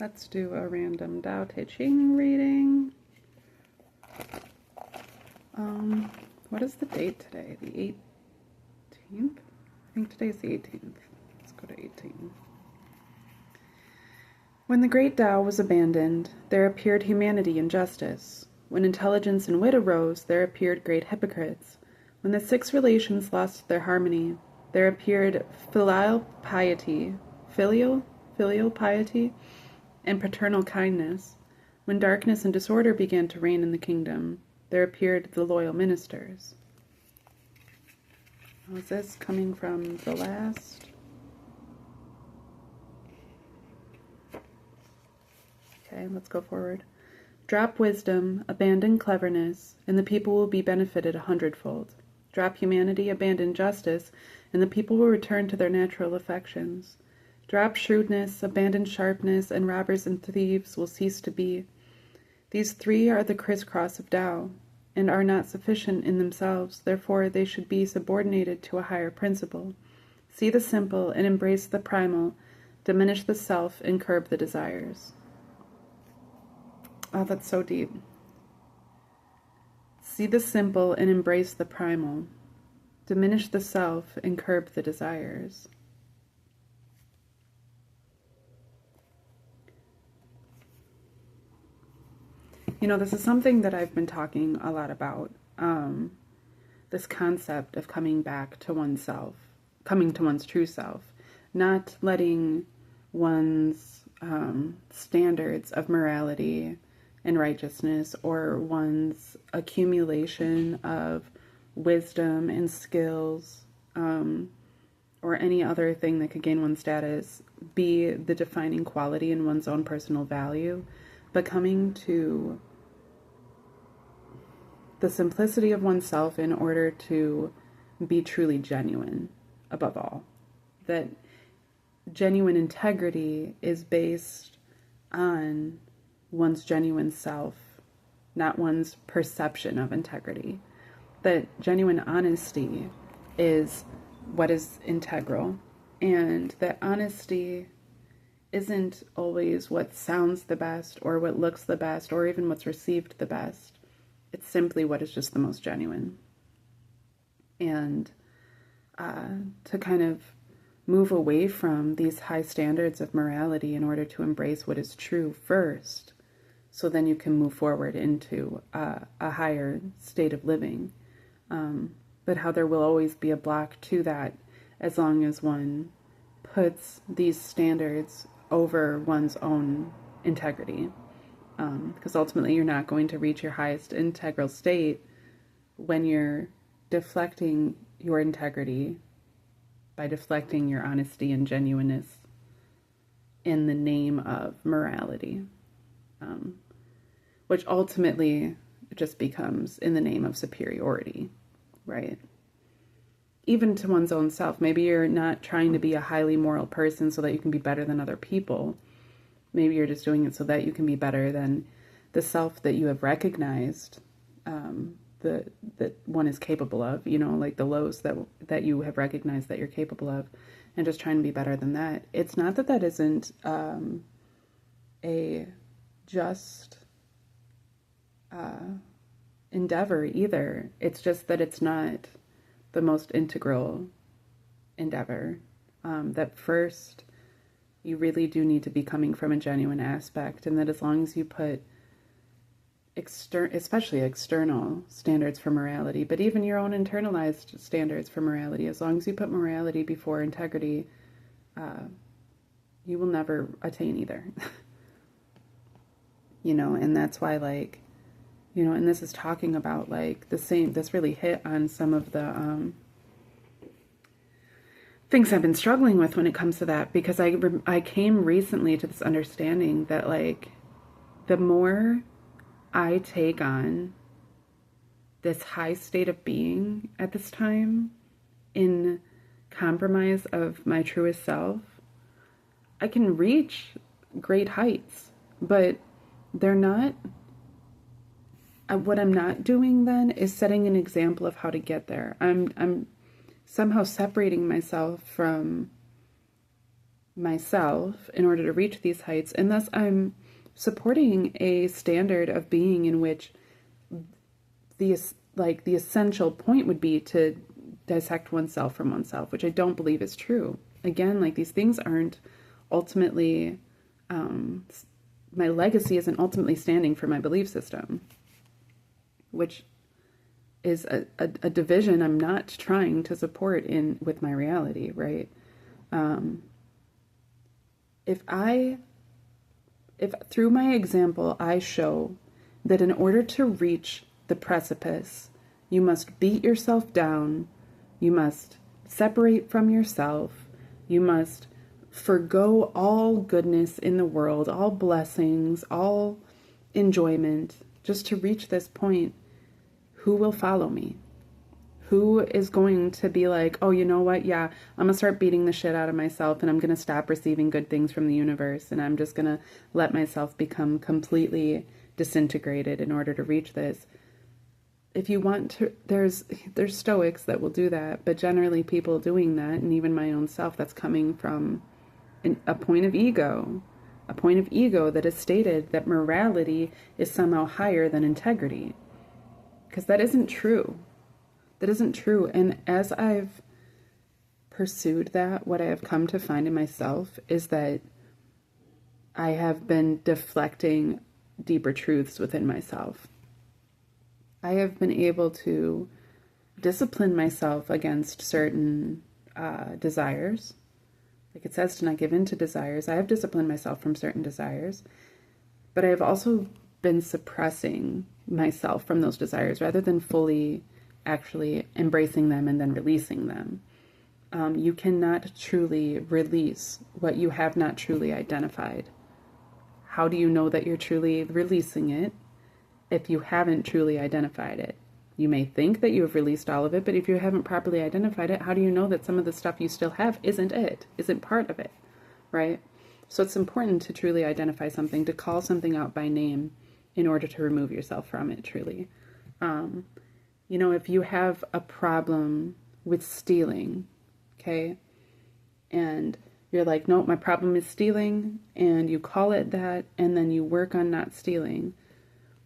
Let's do a random Tao Te Ching reading. What is the date today? The 18th? I think today's the 18th. Let's go to 18. When the great Tao was abandoned, there appeared humanity and justice. When intelligence and wit arose, there appeared great hypocrites. When the six relations lost their harmony, there appeared filial piety, and paternal kindness. When darkness and disorder began to reign in the kingdom, there appeared the loyal ministers. Was this coming from the last? Okay, let's go forward. Drop wisdom, abandon cleverness, and the people will be benefited 100-fold. Drop humanity, abandon justice, and the people will return to their natural affections. Drop shrewdness, abandon sharpness, and robbers and thieves will cease to be. These three are the crisscross of Tao, and are not sufficient in themselves, therefore they should be subordinated to a higher principle. See the simple and embrace the primal, diminish the self and curb the desires. Oh, that's so deep. See the simple and embrace the primal, diminish the self and curb the desires. You know, this is something that I've been talking a lot about, this concept of coming back to oneself, coming to one's true self, not letting one's standards of morality and righteousness or one's accumulation of wisdom and skills or any other thing that could gain one's status be the defining quality in one's own personal value, but coming to the simplicity of oneself in order to be truly genuine above all. That genuine integrity is based on one's genuine self, not one's perception of integrity. That genuine honesty is what is integral, and that honesty isn't always what sounds the best or what looks the best or even what's received the best. It's simply what is just the most genuine. And to kind of move away from these high standards of morality in order to embrace what is true first, so then you can move forward into a higher state of living. But how there will always be a block to that as long as one puts these standards over one's own integrity. Because ultimately you're not going to reach your highest integral state when you're deflecting your integrity by deflecting your honesty and genuineness in the name of morality, which ultimately just becomes in the name of superiority, right? Even to one's own self. Maybe you're not trying to be a highly moral person so that you can be better than other people. Maybe you're just doing it so that you can be better than the self that you have recognized that one is capable of, you know, like the lows that you have recognized that you're capable of, and just trying to be better than that. It's not that that isn't a just endeavor either. It's just that it's not the most integral endeavor. That first, you really do need to be coming from a genuine aspect, and that as long as you put especially external standards for morality, but even your own internalized standards for morality, as long as you put morality before integrity, you will never attain either. You know, and that's why, like, you know, and this is talking about, like, this really hit on some of the things I've been struggling with when it comes to that, because I came recently to this understanding that, like, the more I take on this high state of being at this time in compromise of my truest self, I can reach great heights, but they're not, what I'm not doing then is setting an example of how to get there. I'm somehow separating myself from myself in order to reach these heights, and thus I'm supporting a standard of being in which the essential point would be to dissect oneself from oneself, which I don't believe is true. Again, like, these things aren't ultimately, my legacy isn't ultimately standing for my belief system, which is a division I'm not trying to support in with my reality, right? If through my example I show that in order to reach the precipice, you must beat yourself down, you must separate from yourself, you must forgo all goodness in the world, all blessings, all enjoyment, just to reach this point, who will follow me? Who is going to be like, oh, you know what? Yeah, I'm going to start beating the shit out of myself, and I'm going to stop receiving good things from the universe, and I'm just going to let myself become completely disintegrated in order to reach this. If you want to, there's Stoics that will do that, but generally people doing that, and even my own self, that's coming from a point of ego that has stated that morality is somehow higher than integrity, because that isn't true. That isn't true. And as I've pursued that, what I have come to find in myself is that I have been deflecting deeper truths within myself. I have been able to discipline myself against certain desires. Like it says to not give in to desires. I have disciplined myself from certain desires, but I have also been suppressing myself from those desires rather than fully actually embracing them and then releasing them. You cannot truly release what you have not truly identified. How do you know that you're truly releasing it if you haven't truly identified it? You may think that you have released all of it, but if you haven't properly identified it, how do you know that some of the stuff you still have isn't part of it, right? So it's important to truly identify something, to call something out by name in order to remove yourself from it, truly. If you have a problem with stealing, okay, and you're like, no, my problem is stealing, and you call it that, and then you work on not stealing,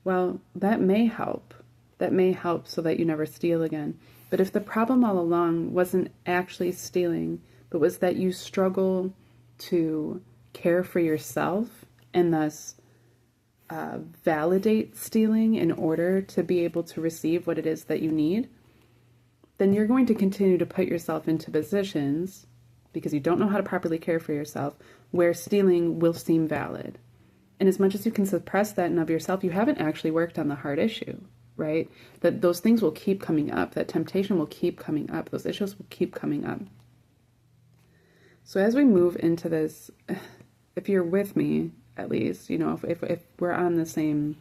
well, that may help. That may help so that you never steal again. But if the problem all along wasn't actually stealing, but was that you struggle to care for yourself and thus validate stealing in order to be able to receive what it is that you need, then you're going to continue to put yourself into positions, because you don't know how to properly care for yourself, where stealing will seem valid. And as much as you can suppress that in of yourself, you haven't actually worked on the heart issue, right? That those things will keep coming up. That temptation will keep coming up. Those issues will keep coming up. So as we move into this, if you're with me, at least, if we're on the same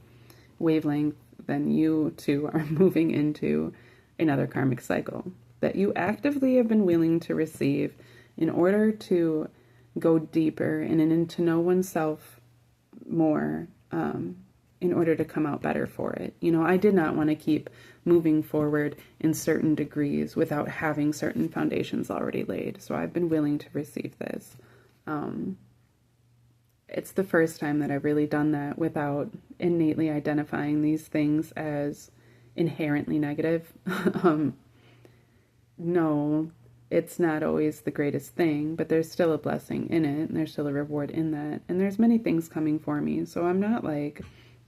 wavelength, then you too are moving into another karmic cycle that you actively have been willing to receive in order to go deeper and to know oneself more, in order to come out better for it. I did not want to keep moving forward in certain degrees without having certain foundations already laid. So I've been willing to receive this. It's the first time that I've really done that without innately identifying these things as inherently negative. No, it's not always the greatest thing, but there's still a blessing in it, and there's still a reward in that. And there's many things coming for me, so I'm not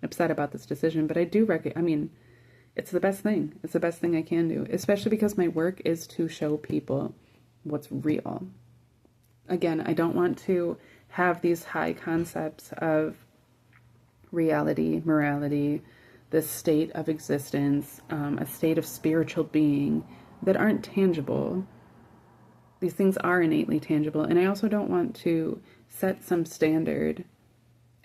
upset about this decision, but I do it's the best thing. It's the best thing I can do, especially because my work is to show people what's real. Again, I don't want to have these high concepts of reality, morality, this state of existence, a state of spiritual being that aren't tangible. These things are innately tangible, and I also don't want to set some standard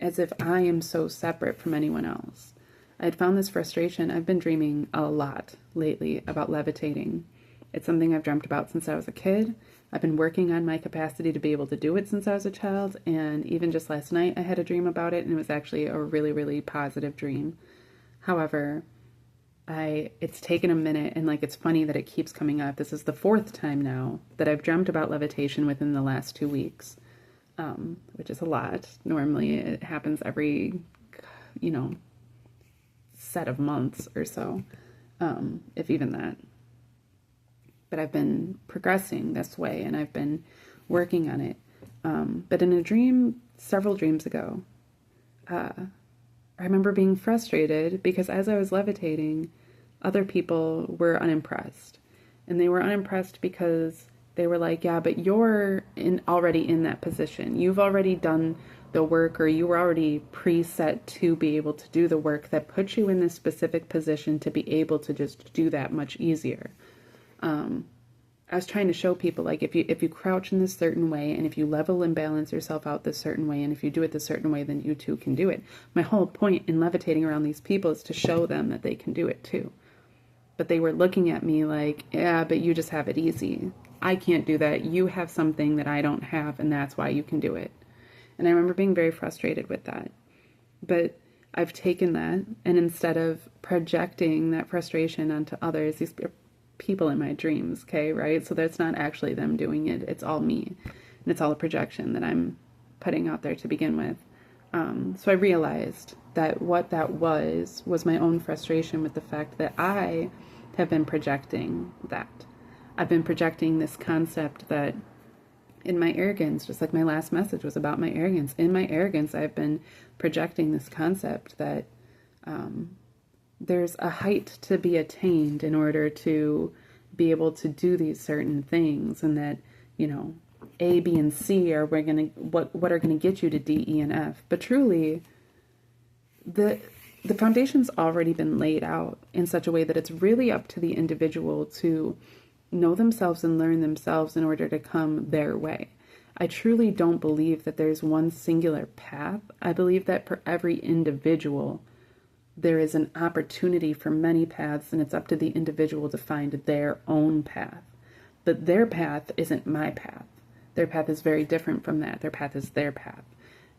as if I am so separate from anyone else. I had found this frustration. I've been dreaming a lot lately about levitating. It's something I've dreamt about since I was a kid. I've been working on my capacity to be able to do it since I was a child, and even just last night I had a dream about it, and it was actually a really, really positive dream. However, it's taken a minute, and it's funny that it keeps coming up. This is the 4th time now that I've dreamt about levitation within the last 2 weeks. which is a lot. Normally it happens every, set of months or so, if even that. But I've been progressing this way and I've been working on it. But in a dream, several dreams ago, I remember being frustrated because as I was levitating, other people were unimpressed. And they were unimpressed because they were like, yeah, but you're already in that position. You've already done the work, or you were already preset to be able to do the work that puts you in this specific position to be able to just do that much easier. I was trying to show people, like, if you crouch in this certain way, and if you level and balance yourself out this certain way, and if you do it this certain way, then you too can do it. My whole point in levitating around these people is to show them that they can do it too. But they were looking at me like, yeah, but you just have it easy. I can't do that. You have something that I don't have, and that's why you can do it. And I remember being very frustrated with that. But I've taken that, and instead of projecting that frustration onto others, these people in my dreams, okay, right? So that's not actually them doing it. It's all me. And it's all a projection that I'm putting out there to begin with. So I realized that what that was my own frustration with the fact that I have been projecting that. I've been projecting this concept that in my arrogance, just like my last message was about my arrogance, in my arrogance, I've been projecting this concept that there's a height to be attained in order to be able to do these certain things, and that, A, B, and C are what are gonna get you to D, E, and F. But truly, the foundation's already been laid out in such a way that it's really up to the individual to know themselves and learn themselves in order to come their way. I truly don't believe that there's one singular path. I believe that for every individual, there is an opportunity for many paths, and it's up to the individual to find their own path. But their path isn't my path. Their path is very different from that. Their path is their path.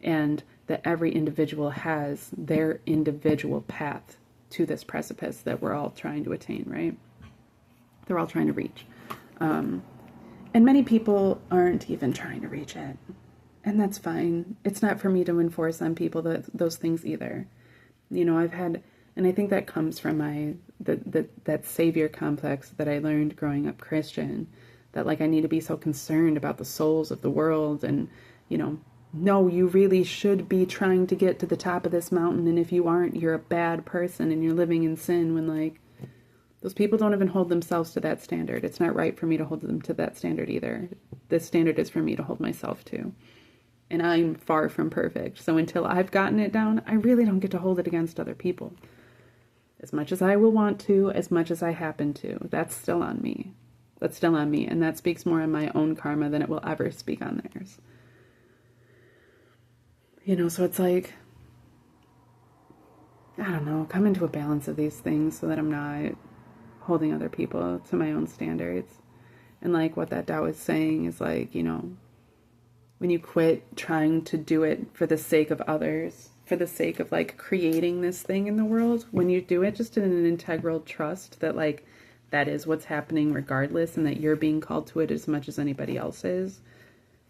And that every individual has their individual path to this precipice that we're all trying to attain, right? They're all trying to reach. And many people aren't even trying to reach it. And that's fine. It's not for me to enforce on people those things either. I've had, and I think that comes from that savior complex that I learned growing up Christian, that like I need to be so concerned about the souls of the world, and no, you really should be trying to get to the top of this mountain, and if you aren't, you're a bad person and you're living in sin, when like those people don't even hold themselves to that standard. It's not right for me to hold them to that standard either. This standard is for me to hold myself to. And I'm far from perfect. So until I've gotten it down, I really don't get to hold it against other people. As much as I will want to, as much as I happen to, that's still on me. That's still on me. And that speaks more on my own karma than it will ever speak on theirs. So it's like, I don't know, come into a balance of these things so that I'm not holding other people to my own standards. And like what that Tao is saying is like, when you quit trying to do it for the sake of others, for the sake of like creating this thing in the world, when you do it just in an integral trust that like that is what's happening regardless, and that you're being called to it as much as anybody else is,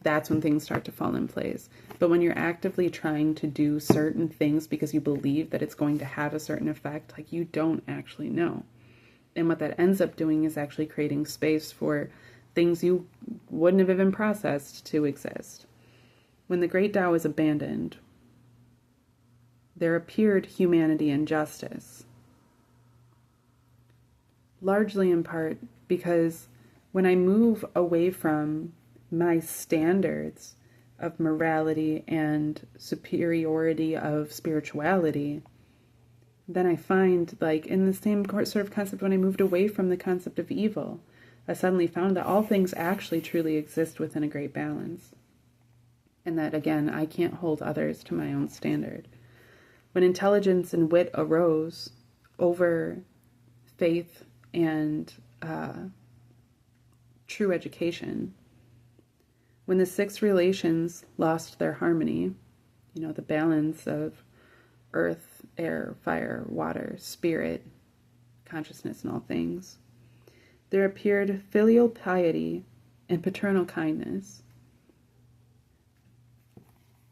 that's when things start to fall in place. But when you're actively trying to do certain things because you believe that it's going to have a certain effect, like you don't actually know. And what that ends up doing is actually creating space for things you wouldn't have even processed to exist. When the great Tao is abandoned, there appeared humanity and justice. Largely in part because when I move away from my standards of morality and superiority of spirituality, then I find, like, in the same sort of concept, when I moved away from the concept of evil, I suddenly found that all things actually truly exist within a great balance. And that, again, I can't hold others to my own standard. When intelligence and wit arose over faith and true education, when the six relations lost their harmony, the balance of earth, air, fire, water, spirit, consciousness, and all things, there appeared filial piety and paternal kindness.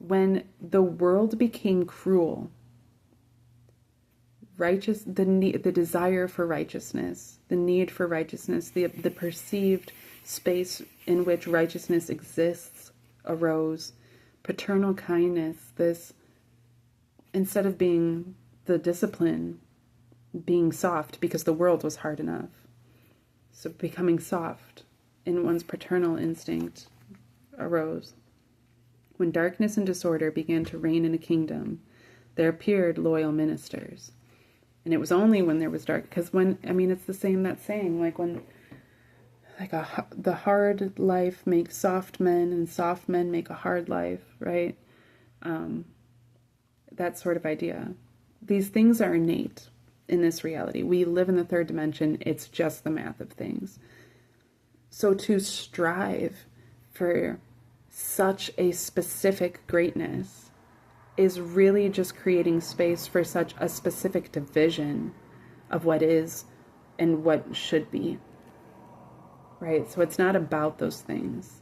when the world became cruel, the desire for righteousness, the need for righteousness, the perceived space in which righteousness exists arose. Paternal kindness, this, instead of being the discipline, being soft because the world was hard enough. So becoming soft in one's paternal instinct arose. When darkness and disorder began to reign in a kingdom, there appeared loyal ministers. And it was only when there was dark, because it's the same, that saying, like when, the hard life makes soft men, and soft men make a hard life, right? That sort of idea. These things are innate in this reality. We live in the third dimension. It's just the math of things. So to strive for such a specific greatness is really just creating space for such a specific division of what is and what should be, right? So it's not about those things.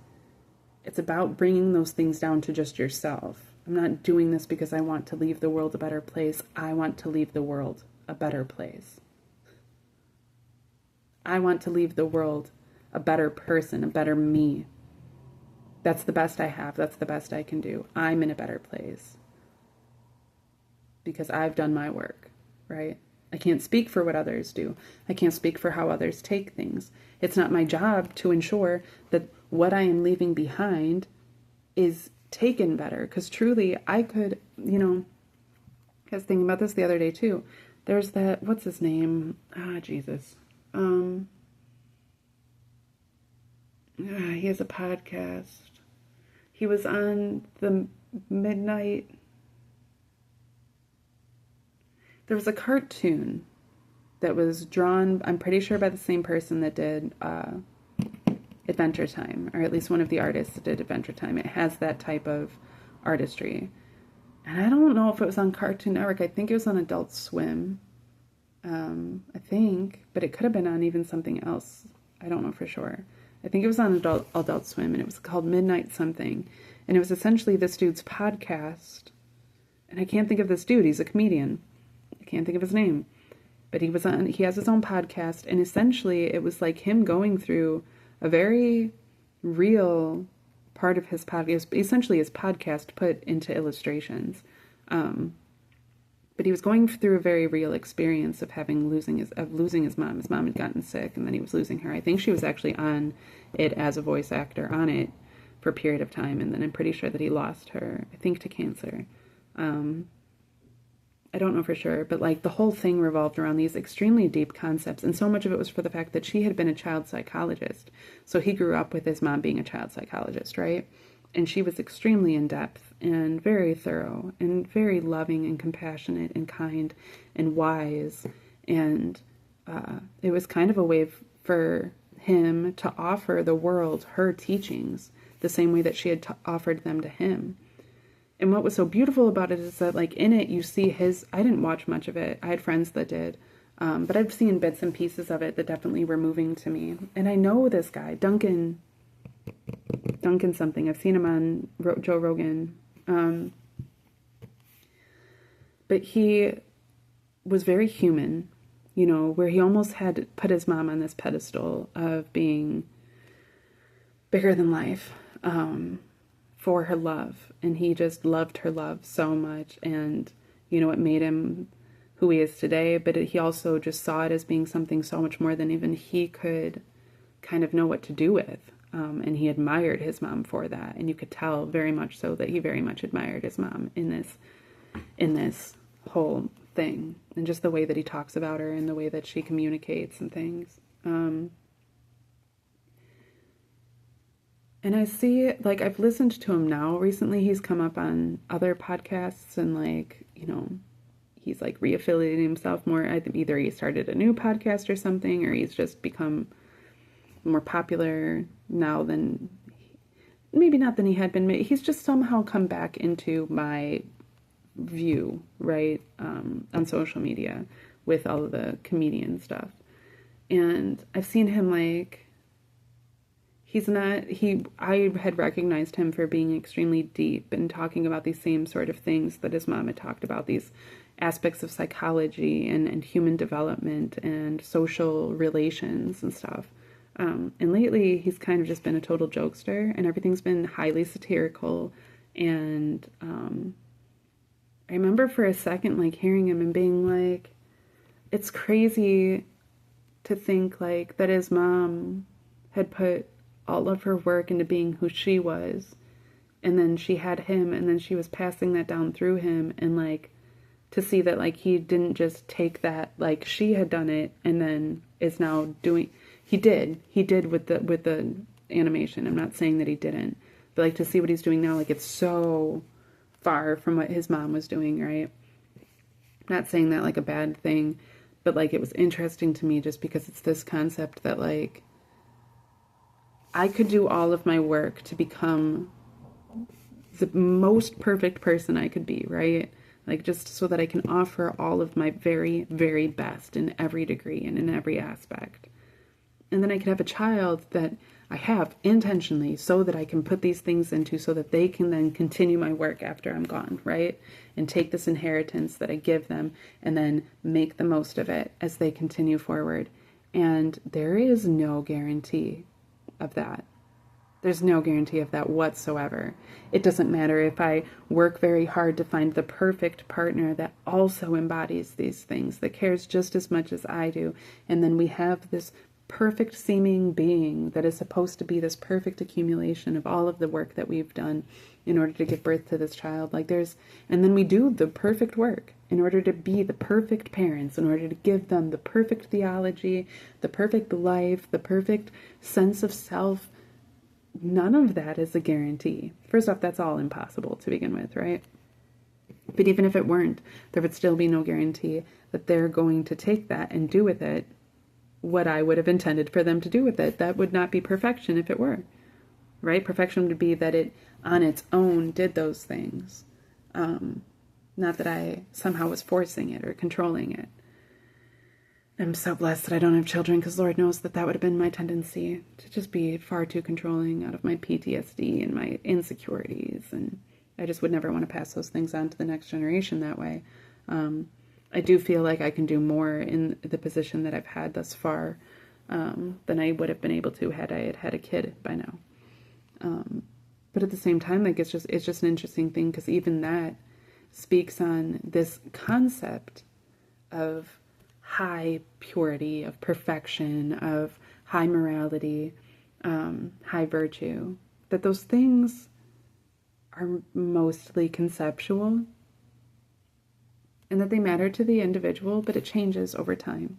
It's about bringing those things down to just yourself. I'm not doing this because I want to leave the world a better place. I want to leave the world a better place. I want to leave the world a better person, a better me. That's the best I have. That's the best I can do. I'm in a better place because I've done my work, right? I can't speak for what others do. I can't speak for how others take things. It's not my job to ensure that what I am leaving behind is taken better. Because truly, I could, I was thinking about this the other day too. There's that, what's his name? Jesus. He has a podcast. He was on the midnight. There was a cartoon that was drawn, I'm pretty sure, by the same person that did Adventure Time, or at least one of the artists that did Adventure Time. It has that type of artistry. And I don't know if it was on Cartoon Network. I think it was on Adult Swim. I think, but it could have been on even something else. I don't know for sure. I think it was on Adult Swim, and it was called Midnight Something. And it was essentially this dude's podcast. And I can't think of this dude. He's a comedian. I can't think of his name. But he has his own podcast, and essentially it was like him going through a very real part of his podcast, essentially his podcast put into illustrations. But he was going through a very real experience of losing his mom. His mom had gotten sick, and then he was losing her. I think she was actually on it as a voice actor on it for a period of time, and then I'm pretty sure that he lost her, I think, to cancer. I don't know for sure, but like the whole thing revolved around these extremely deep concepts, and so much of it was for the fact that she had been a child psychologist. So he grew up with his mom being a child psychologist, right? And she was extremely in-depth and very thorough and very loving and compassionate and kind and wise. And it was kind of a way for him to offer the world her teachings the same way that she had offered them to him. And what was so beautiful about it is that, like, in it, you see I didn't watch much of it. I had friends that did. But I've seen bits and pieces of it that definitely were moving to me. And I know this guy, Duncan something. I've seen him on Joe Rogan. But he was very human, where he almost had put his mom on this pedestal of being bigger than life. For her love, and he just loved her love so much, and it made him who he is today. But he also just saw it as being something so much more than even he could kind of know what to do with, and he admired his mom for that, and you could tell very much so that he very much admired his mom in this whole thing, and just the way that he talks about her and the way that she communicates and things. And I see, like, I've listened to him now recently. He's come up on other podcasts, and, like, he's, like, reaffiliating himself more. Either he started a new podcast or something, or he's just become more popular now than, maybe not than he had been. He's just somehow come back into my view, right, on social media with all of the comedian stuff. And I've seen him, like, he's not, I had recognized him for being extremely deep and talking about these same sort of things that his mom had talked about, these aspects of psychology and human development and social relations and stuff. And lately, he's kind of just been a total jokester, and everything's been highly satirical. And I remember for a second, like, hearing him and being like, it's crazy to think, like, that his mom had put all of her work into being who she was, and then she had him, and then she was passing that down through him, and, like, to see that, like, he didn't just take that, like, she had done it, and then is now doing... He did with the animation. I'm not saying that he didn't, but, like, to see what he's doing now, like, it's so far from what his mom was doing, right? I'm not saying that like a bad thing, but, like, it was interesting to me just because it's this concept that, like, I could do all of my work to become the most perfect person I could be, right? Like, just so that I can offer all of my very, very best in every degree and in every aspect. And then I could have a child that I have intentionally so that I can put these things into so that they can then continue my work after I'm gone, right? And take this inheritance that I give them and then make the most of it as they continue forward. And there is no guarantee of that. There's no guarantee of that whatsoever. It doesn't matter if I work very hard to find the perfect partner that also embodies these things, that cares just as much as I do. And then we have this perfect seeming being that is supposed to be this perfect accumulation of all of the work that we've done in order to give birth to this child. Like, and then we do the perfect work in order to be the perfect parents, in order to give them the perfect theology, the perfect life, the perfect sense of self. None of that is a guarantee. First off, that's all impossible to begin with, right? But even if it weren't, there would still be no guarantee that they're going to take that and do with it what I would have intended for them to do with it. That would not be perfection if it were, right? Perfection would be that it on its own did those things. Not that I somehow was forcing it or controlling it. I'm so blessed that I don't have children, because Lord knows that would have been my tendency to just be far too controlling out of my PTSD and my insecurities. And I just would never want to pass those things on to the next generation that way. I do feel like I can do more in the position that I've had thus far than I would have been able to had I had a kid by now. But at the same time, like, it's just an interesting thing, because even that speaks on this concept of high purity, of perfection, of high morality, high virtue, that those things are mostly conceptual, and that they matter to the individual, but it changes over time.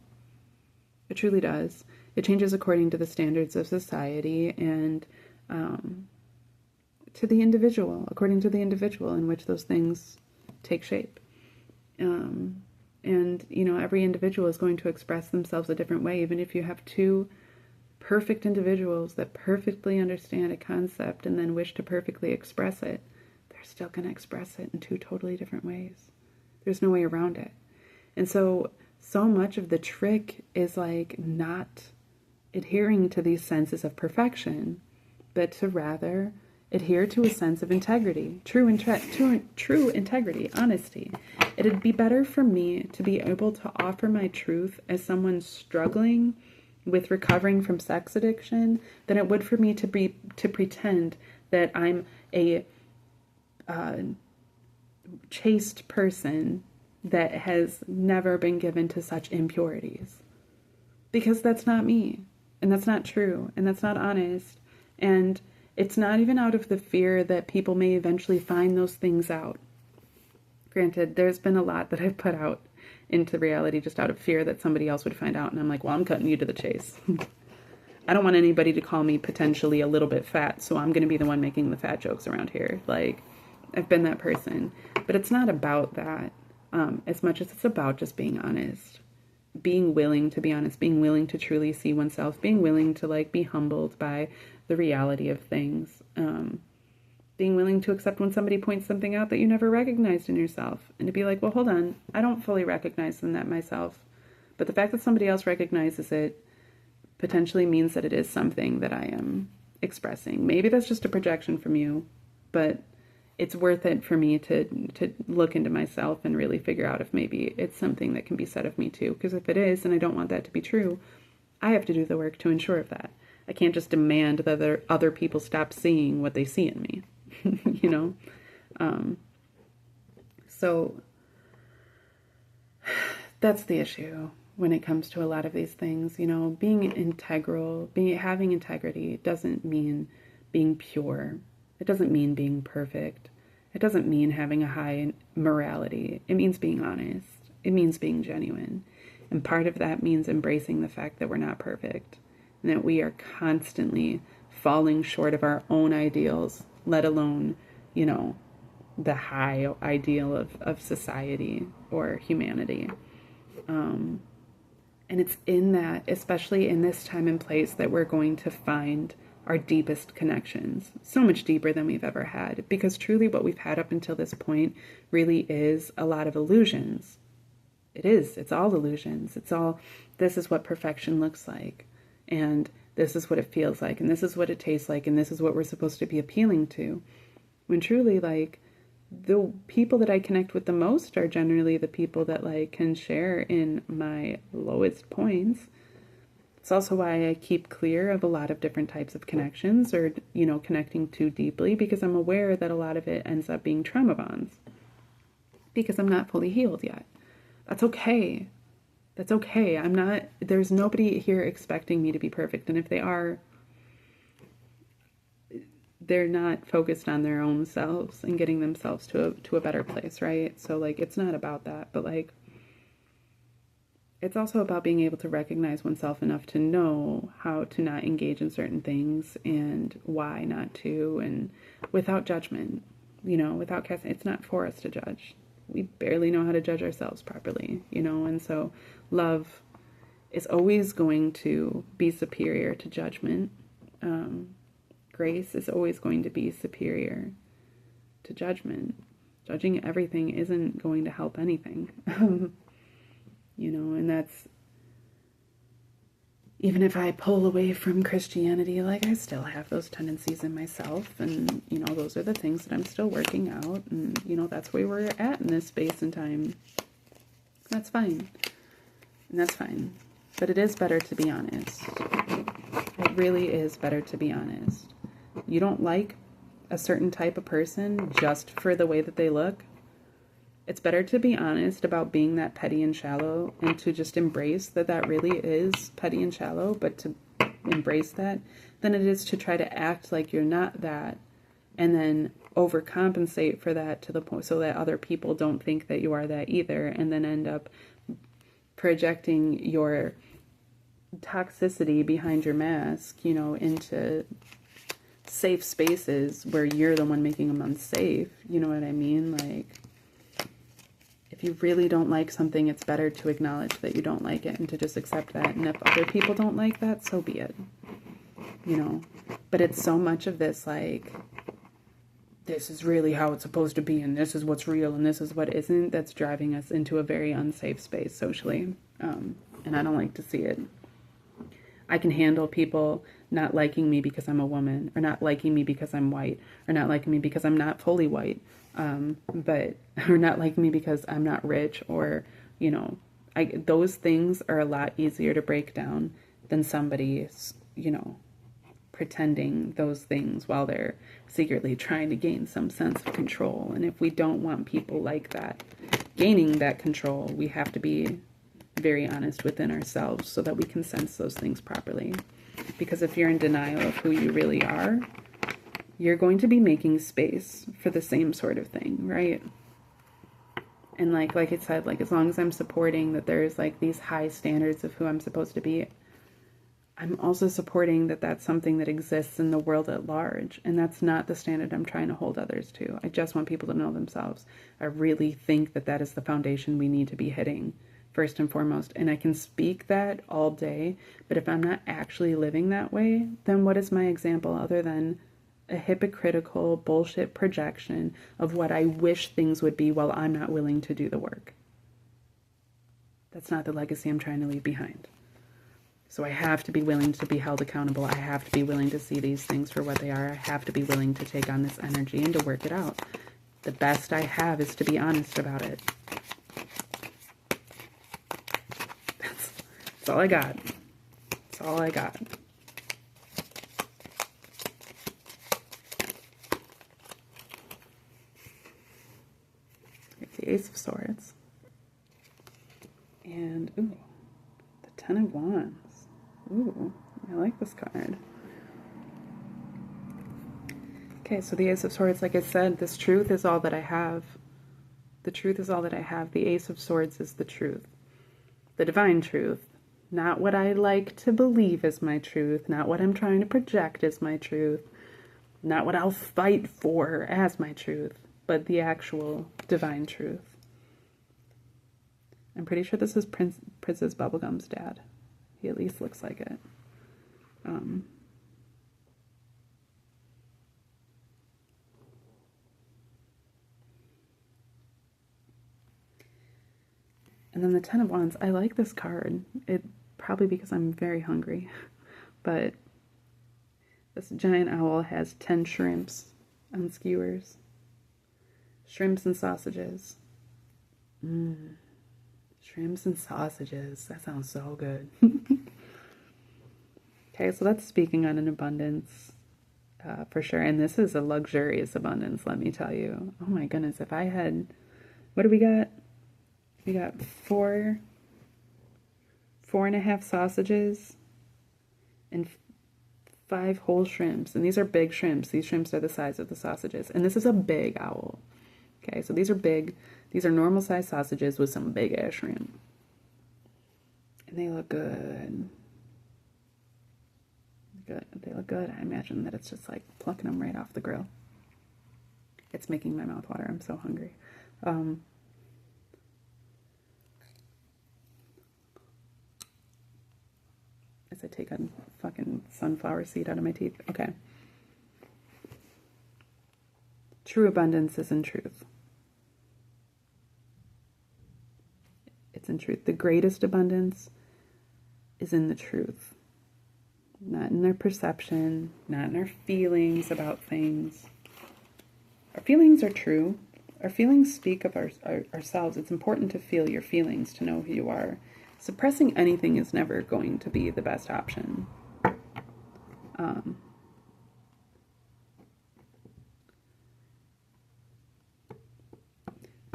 It truly does. It changes according to the standards of society and to the individual, according to the individual in which those things take shape. And, you know, every individual is going to express themselves a different way. Even if you have two perfect individuals that perfectly understand a concept and then wish to perfectly express it, they're still going to express it in two totally different ways. There's no way around it. And so much of the trick is, like, not adhering to these senses of perfection, but to rather adhere to a sense of integrity, true integrity, honesty. It'd be better for me to be able to offer my truth as someone struggling with recovering from sex addiction than it would for me to pretend that I'm a chaste person that has never been given to such impurities. Because that's not me, and that's not true, and that's not honest, and it's not even out of the fear that people may eventually find those things out. Granted, there's been a lot that I've put out into reality just out of fear that somebody else would find out, and I'm like, well, I'm cutting you to the chase. I don't want anybody to call me potentially a little bit fat, so I'm going to be the one making the fat jokes around here. Like, I've been that person. But it's not about that as much as it's about just being honest. Being willing to be honest, being willing to truly see oneself, being willing to, like, be humbled by the reality of things. Being willing to accept when somebody points something out that you never recognized in yourself. And to be like, well, hold on, I don't fully recognize that myself. But the fact that somebody else recognizes it potentially means that it is something that I am expressing. Maybe that's just a projection from you, but it's worth it for me to look into myself and really figure out if maybe it's something that can be said of me too. Because if it is, and I don't want that to be true, I have to do the work to ensure of that. I can't just demand that other people stop seeing what they see in me, you know? So that's the issue when it comes to a lot of these things. You know, being integral, having integrity doesn't mean being pure. It doesn't mean being perfect. It doesn't mean having a high morality. It means being honest. It means being genuine. And part of that means embracing the fact that we're not perfect and that we are constantly falling short of our own ideals, let alone, you know, the high ideal of society or humanity. And it's in that, especially in this time and place, that we're going to find our deepest connections, so much deeper than we've ever had, because truly what we've had up until this point really is a lot of illusions. It's all illusions. It's all, this is what perfection looks like, and this is what it feels like, and this is what it tastes like, and this is what we're supposed to be appealing to. When truly, like, the people that I connect with the most are generally the people that, like, can share in my lowest points. It's also why I keep clear of a lot of different types of connections, or, you know, connecting too deeply, because I'm aware that a lot of it ends up being trauma bonds because I'm not fully healed yet. That's okay. That's okay. There's nobody here expecting me to be perfect. And if they are, they're not focused on their own selves and getting themselves to a better place, right? So, like, it's not about that, but, like, it's also about being able to recognize oneself enough to know how to not engage in certain things and why not to, and without judgment, you know, without casting. It's not for us to judge. We barely know how to judge ourselves properly, you know, and so love is always going to be superior to judgment. Grace is always going to be superior to judgment. Judging everything isn't going to help anything. You know, and that's, even if I pull away from Christianity, like, I still have those tendencies in myself, and, you know, those are the things that I'm still working out, and, you know, that's where we're at in this space and time. That's fine. And that's fine. But it is better to be honest. It really is better to be honest. You don't like a certain type of person just for the way that they look. It's better to be honest about being that petty and shallow, and to just embrace that really is petty and shallow, but to embrace that, than it is to try to act like you're not that and then overcompensate for that to the point so that other people don't think that you are that either, and then end up projecting your toxicity behind your mask, you know, into safe spaces where you're the one making them unsafe. You know what I mean? Like, if you really don't like something, it's better to acknowledge that you don't like it and to just accept that. And if other people don't like that, so be it. You know? But it's so much of this, like, this is really how it's supposed to be, and this is what's real, and this is what isn't, that's driving us into a very unsafe space socially. And I don't like to see it. I can handle people not liking me because I'm a woman, or not liking me because I'm white, or not liking me because I'm not fully white, or not liking me because I'm not rich, or, you know, those things are a lot easier to break down than somebody, you know, pretending those things while they're secretly trying to gain some sense of control. And if we don't want people like that gaining that control, we have to be very honest within ourselves so that we can sense those things properly. Because if you're in denial of who you really are, you're going to be making space for the same sort of thing, right? And like I said, like, as long as I'm supporting that there's, like, these high standards of who I'm supposed to be, I'm also supporting that that's something that exists in the world at large. And that's not the standard I'm trying to hold others to. I just want people to know themselves. I really think that that is the foundation we need to be hitting first and foremost. And I can speak that all day, but if I'm not actually living that way, then what is my example other than a hypocritical bullshit projection of what I wish things would be while I'm not willing to do the work? That's not the legacy I'm trying to leave behind. So I have to be willing to be held accountable. I have to be willing to see these things for what they are. I have to be willing to take on this energy and to work it out. The best I have is to be honest about it. That's all I got. That's all I got. Here's the Ace of Swords. And, ooh, the Ten of Wands. Ooh, I like this card. Okay, so the Ace of Swords, like I said, this truth is all that I have. The truth is all that I have. The Ace of Swords is the truth. The divine truth. Not what I like to believe is my truth. Not what I'm trying to project as my truth. Not what I'll fight for as my truth. But the actual divine truth. I'm pretty sure this is Princess Bubblegum's dad. He at least looks like it. And then the Ten of Wands. I like this card. It probably because I'm very hungry. But this giant owl has 10 shrimps on skewers. Shrimps and sausages. Shrimps and sausages. That sounds so good. Okay, so that's speaking on an abundance for sure. And this is a luxurious abundance, let me tell you. Oh my goodness, if I had... What do we got? We got 4.5 sausages and 5 whole shrimps. And these are big shrimps. These shrimps are the size of the sausages. And this is a big owl. Okay, so these are big. These are normal size sausages with some big ass shrimp. And they look good. Good. They look good. I imagine that it's just like plucking them right off the grill. It's making my mouth water. I'm so hungry. As I take a fucking sunflower seed out of my teeth. Okay. True abundance is in truth. It's in truth. The greatest abundance is in the truth. Not in their perception, not in our feelings about things. Our feelings are true. Our feelings speak of ourselves. It's important to feel your feelings, to know who you are. Suppressing anything is never going to be the best option.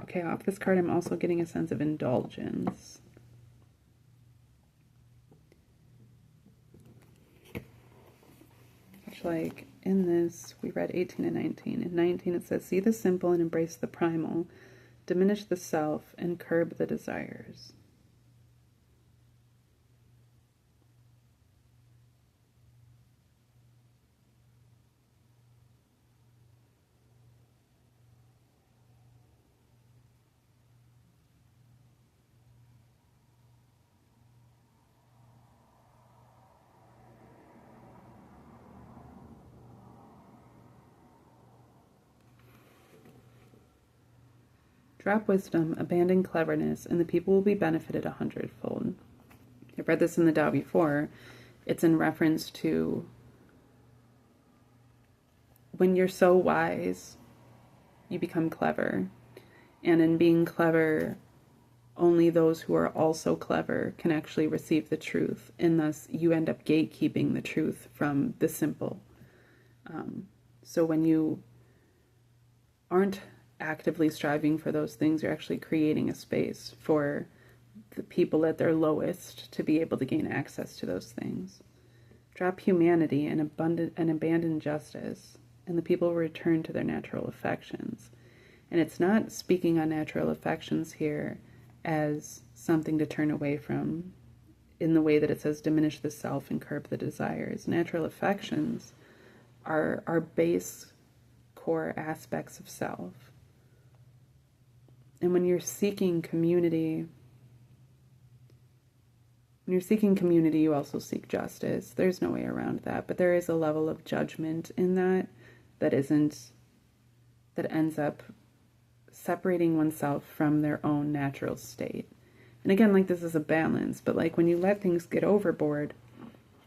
Okay, off this card, I'm also getting a sense of indulgence. Which, like, in this, we read 18 and 19. In 19, it says, see the simple and embrace the primal, diminish the self, and curb the desires. Drop wisdom, abandon cleverness, and the people will be benefited 100-fold. I've read this in the Tao before. It's in reference to when you're so wise, you become clever. And in being clever, only those who are also clever can actually receive the truth. And thus, you end up gatekeeping the truth from the simple. So when you aren't actively striving for those things, you're actually creating a space for the people at their lowest to be able to gain access to those things. Drop humanity and abandon justice, and the people will return to their natural affections. And it's not speaking on natural affections here as something to turn away from in the way that it says diminish the self and curb the desires. Natural affections are base core aspects of self. And when you're seeking community, you also seek justice. There's no way around that. But there is a level of judgment in that ends up separating oneself from their own natural state. And again, like, this is a balance, but like when you let things get overboard,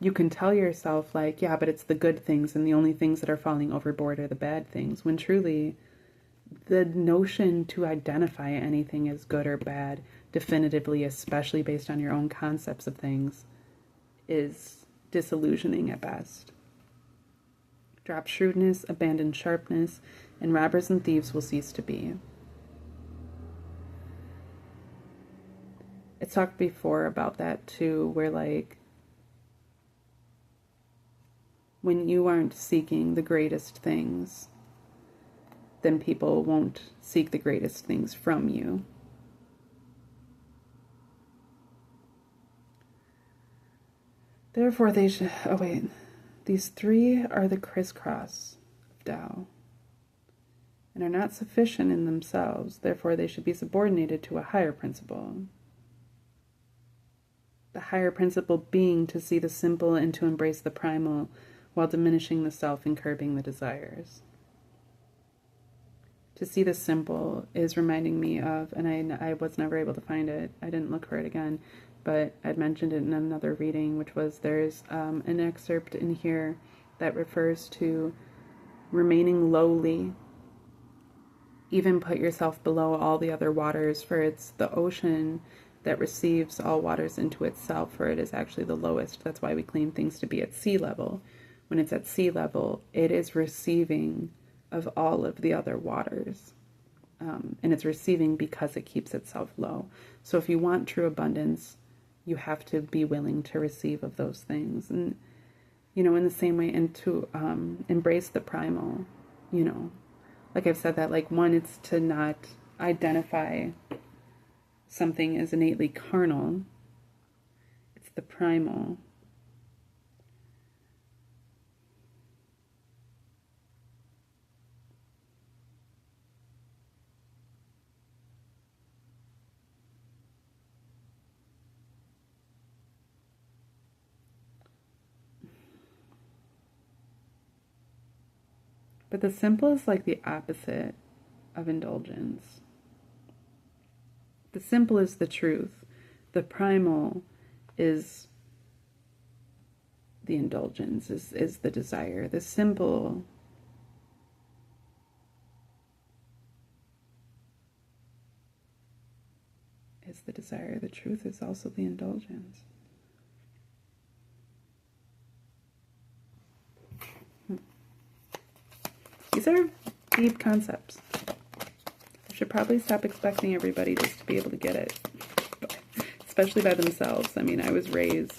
you can tell yourself, like, yeah, but it's the good things, and the only things that are falling overboard are the bad things, when truly the notion to identify anything as good or bad definitively, especially based on your own concepts of things, is disillusioning at best. Drop shrewdness, abandon sharpness, and robbers and thieves will cease to be. I talked before about that too, where like, when you aren't seeking the greatest things, then people won't seek the greatest things from you. Therefore they should, these three are the crisscross of Tao, and are not sufficient in themselves. Therefore they should be subordinated to a higher principle. The higher principle being to see the simple and to embrace the primal, while diminishing the self and curbing the desires. To see the simple is reminding me of, and I was never able to find it, I didn't look for it again, but I'd mentioned it in another reading, which was, there's an excerpt in here that refers to remaining lowly. Even put yourself below all the other waters, for it's the ocean that receives all waters into itself, for it is actually the lowest. That's why we claim things to be at sea level. When it's at sea level, it is receiving of all of the other waters. And it's receiving because it keeps itself low. So if you want true abundance, you have to be willing to receive of those things. And, you know, in the same way, and to embrace the primal, you know, like I've said that, like, one, it's to not identify something as innately carnal. It's the primal. But the simple is like the opposite of indulgence. The simple is the truth. The primal is the indulgence, is the desire. The simple is the desire. The truth is also the indulgence. These are deep concepts. I should probably stop expecting everybody just to be able to get it, especially by themselves. I mean, I was raised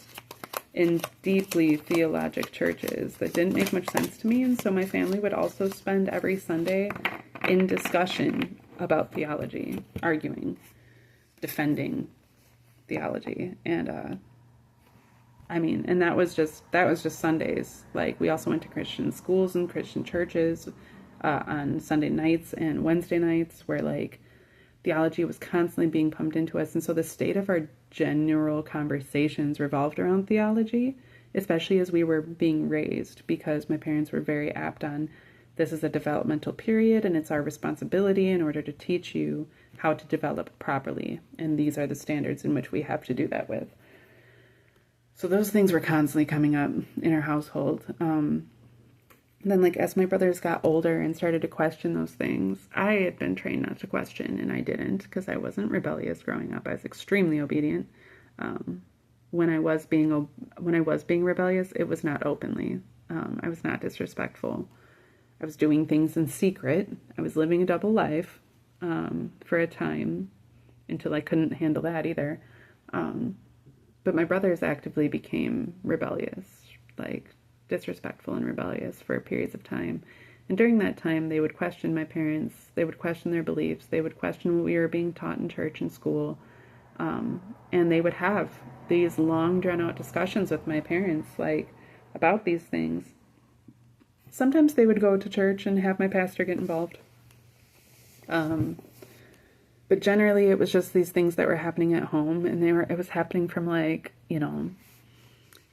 in deeply theologic churches that didn't make much sense to me, and so my family would also spend every Sunday in discussion about theology, arguing, defending theology, and I mean, and that was just Sundays. Like, we also went to Christian schools and Christian churches on Sunday nights and Wednesday nights, where like theology was constantly being pumped into us. And so the state of our general conversations revolved around theology, especially as we were being raised, because my parents were very apt on, this is a developmental period and it's our responsibility in order to teach you how to develop properly. And these are the standards in which we have to do that with. So those things were constantly coming up in our household. Then, like, as my brothers got older and started to question those things, I had been trained not to question, and I didn't, because I wasn't rebellious growing up. I was extremely obedient. When I was being rebellious, it was not openly. I was not disrespectful. I was doing things in secret. I was living a double life for a time, until I couldn't handle that either. But my brothers actively became rebellious, like disrespectful and rebellious for periods of time. And during that time, they would question my parents. They would question their beliefs. They would question what we were being taught in church and school. And they would have these long, drawn-out discussions with my parents, like, about these things. Sometimes they would go to church and have my pastor get involved. But generally, it was just these things that were happening at home, and it was happening from, like,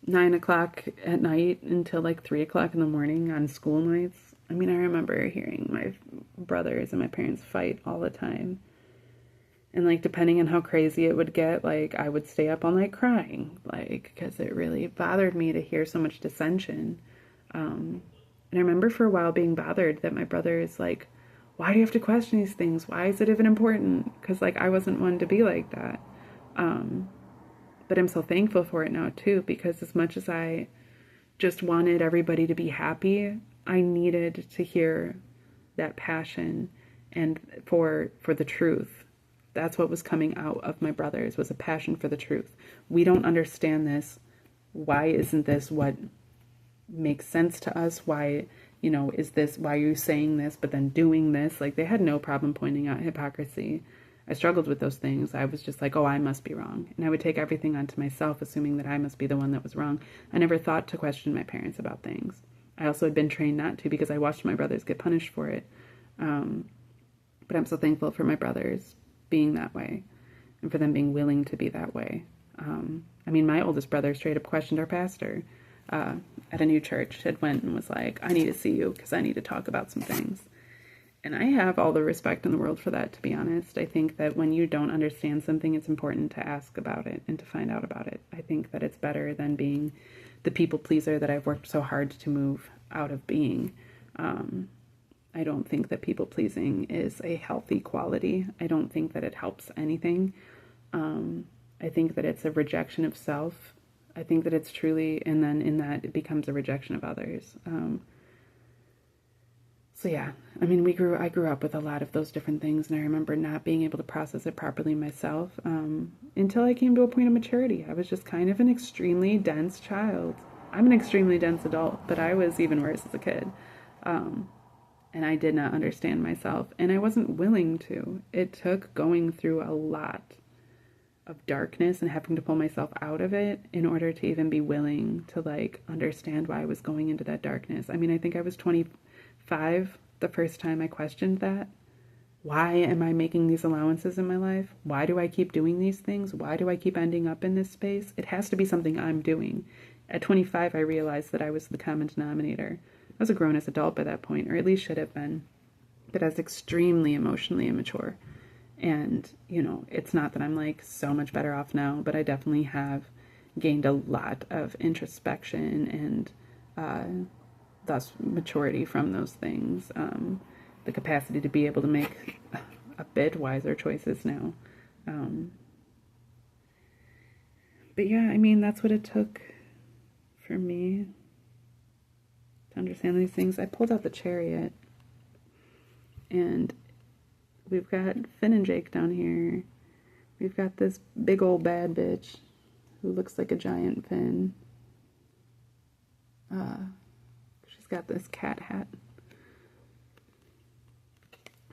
9 o'clock at night until like 3 o'clock in the morning on school nights. I mean, I remember hearing my brothers and my parents fight all the time. And like, depending on how crazy it would get, like, I would stay up all night crying, like, because it really bothered me to hear so much dissension. And I remember for a while being bothered that my brother is like, why do you have to question these things? Why is it even important? Because, like, I wasn't one to be like that. But I'm so thankful for it now, too, because as much as I just wanted everybody to be happy, I needed to hear that passion and for the truth. That's what was coming out of my brothers, was a passion for the truth. We don't understand this. Why isn't this what makes sense to us? Why, is this, why are you saying this, but then doing this? Like, they had no problem pointing out hypocrisy. I struggled with those things. I was just like, oh, I must be wrong. And I would take everything onto myself, assuming that I must be the one that was wrong. I never thought to question my parents about things. I also had been trained not to because I watched my brothers get punished for it. But I'm so thankful for my brothers being that way and for them being willing to be that way. My oldest brother straight up questioned our pastor at a new church. Had went and was like, I need to see you because I need to talk about some things. And I have all the respect in the world for that, to be honest. I think that when you don't understand something, it's important to ask about it and to find out about it. I think that it's better than being the people pleaser that I've worked so hard to move out of being. I don't think that people pleasing is a healthy quality. I don't think that it helps anything. I think that it's a rejection of self. I think that it's truly, and then in that it becomes a rejection of others. So yeah, I grew up with a lot of those different things, and I remember not being able to process it properly myself until I came to a point of maturity. I was just kind of an extremely dense child. I'm an extremely dense adult, but I was even worse as a kid. And I did not understand myself, and I wasn't willing to. It took going through a lot of darkness and having to pull myself out of it in order to even be willing to, like, understand why I was going into that darkness. I think I was 25 the first time I questioned that. Why am I making these allowances in my life? Why do I keep doing these things? Why do I keep ending up in this space? It has to be something I'm doing. At 25, I realized that I was the common denominator. I was a grown-ass adult by that point, or at least should have been. But I was extremely emotionally immature. And, it's not that I'm, like, so much better off now, but I definitely have gained a lot of introspection and thus maturity from those things. The capacity to be able to make a bit wiser choices now. But yeah, that's what it took for me to understand these things. I pulled out the Chariot, and we've got Finn and Jake down here. We've got this big old bad bitch who looks like a giant Finn. She's got this cat hat.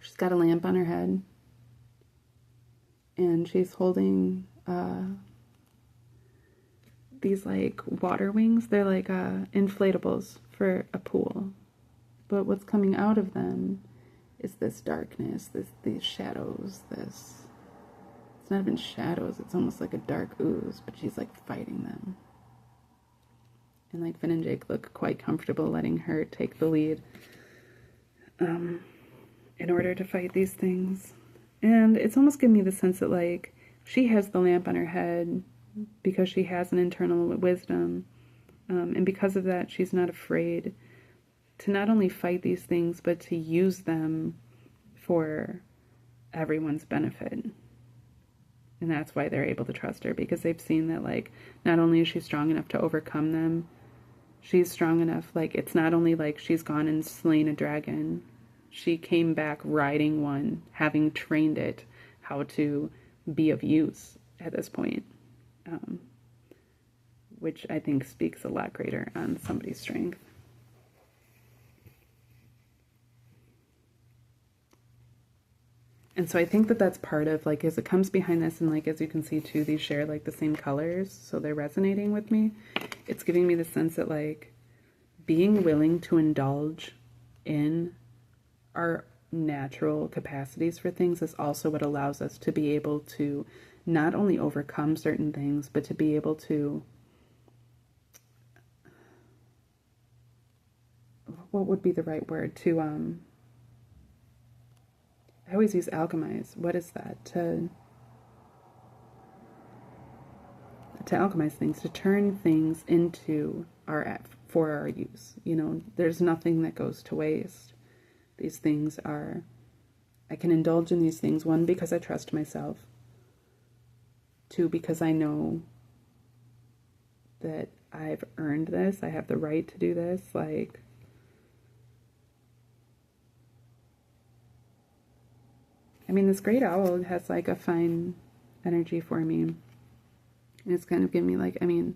She's got a lamp on her head. And she's holding these, like, water wings. They're like inflatables for a pool. But what's coming out of them is this darkness, these shadows, it's not even shadows, it's almost like a dark ooze, but she's, like, fighting them. And, like, Finn and Jake look quite comfortable letting her take the lead in order to fight these things. And it's almost giving me the sense that, like, she has the lamp on her head because she has an internal wisdom. And because of that, she's not afraid to not only fight these things, but to use them for everyone's benefit. And that's why they're able to trust her, because they've seen that, like, not only is she strong enough to overcome them, she's strong enough, like, it's not only like she's gone and slain a dragon. She came back riding one, having trained it how to be of use at this point. Which I think speaks a lot greater on somebody's strength. And so I think that that's part of, like, as it comes behind this, and, like, as you can see too, these share, like, the same colors, so they're resonating with me. It's giving me the sense that, like, being willing to indulge in our natural capacities for things is also what allows us to be able to not only overcome certain things, but to be able to, what would be the right word, to I always use alchemize. What is that? To to alchemize things, to turn things into for our use. You know, there's nothing that goes to waste. These things are, I can indulge in these things, one, because I trust myself, two, because I know that I've earned this, I have the right to do this. Like, I mean, this great owl has like a fine energy for me. And it's kind of giving me like, I mean,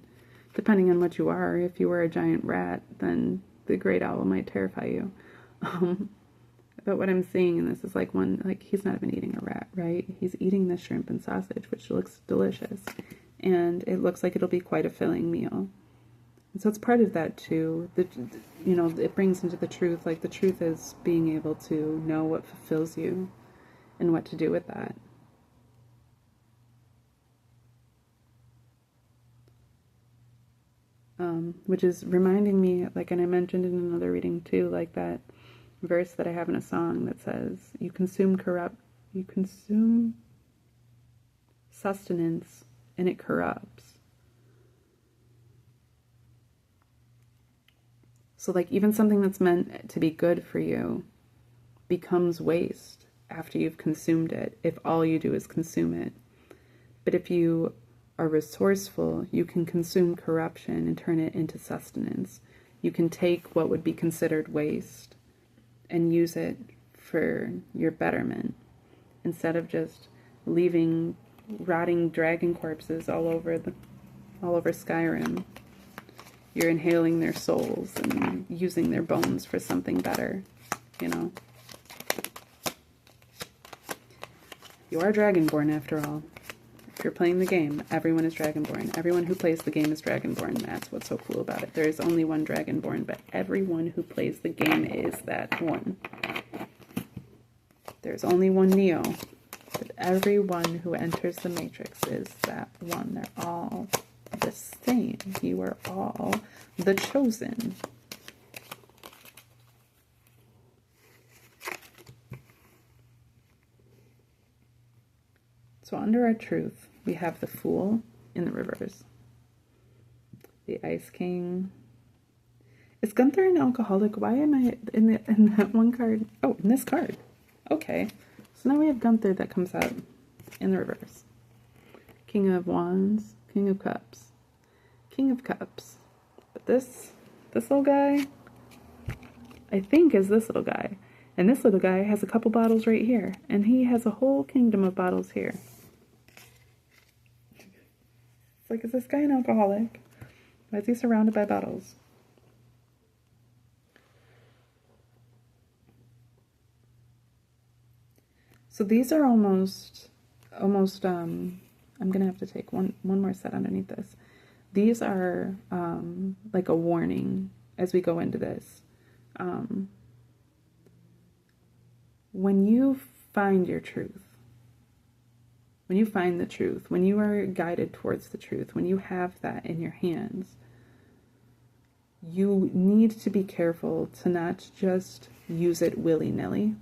depending on what you are, if you were a giant rat, then the great owl might terrify you. But what I'm seeing in this is like one, like he's not even eating a rat, right? He's eating the shrimp and sausage, which looks delicious. And it looks like it'll be quite a filling meal. And so it's part of that too. You know, it brings into the truth, like the truth is being able to know what fulfills you and what to do with that. Which is reminding me, like, and I mentioned in another reading too, like that verse that I have in a song that says, you consume sustenance and it corrupts. So like even something that's meant to be good for you becomes waste after you've consumed it, if all you do is consume it. But if you are resourceful, you can consume corruption and turn it into sustenance. You can take what would be considered waste and use it for your betterment, instead of just leaving rotting dragon corpses all over Skyrim. You're inhaling their souls and using their bones for something better, you know. You are Dragonborn after all. If you're playing the game, everyone is Dragonborn. Everyone who plays the game is Dragonborn. That's what's so cool about it. There is only one Dragonborn, but everyone who plays the game is that one. There's only one Neo, but everyone who enters the Matrix is that one. They're all the same. You are all the chosen. So under our truth, we have the Fool in the reverse. The Ice King. Is Gunther an alcoholic? Why am I in that one card? Oh, in this card. Okay. So now we have Gunther that comes out in the reverse. King of Wands, King of Cups, King of Cups. But this little guy, I think, is this little guy. And this little guy has a couple bottles right here. And he has a whole kingdom of bottles here. It's like, is this guy an alcoholic? Why is he surrounded by bottles? So these are almost, I'm going to have to take one more set underneath this. These are like a warning as we go into this. When you find your truth, when you find the truth, when you are guided towards the truth, when you have that in your hands, you need to be careful to not just use it willy-nilly,